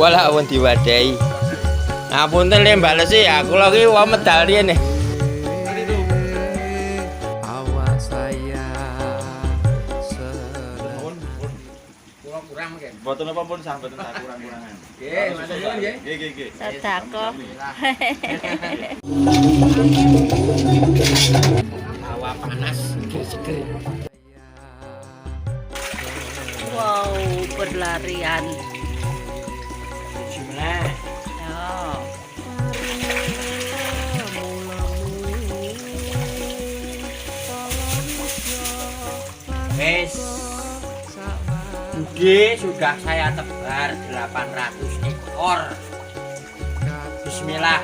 Wala awan diwadahi. Ngapunten le Mbak Lesi, aku lagi wong medal riyen nih. Awak saya kurang mungkin. Boten apa pun sah boten sah kurang-kurangan. Nggih, matur nuwun nggih. Nggih. Sedekah. Hawa panas, seger-seger. Wow, berlarian. Bismillah. Ya. Wes. Nggih, sudah saya tebar 800 ekor. Bismillah.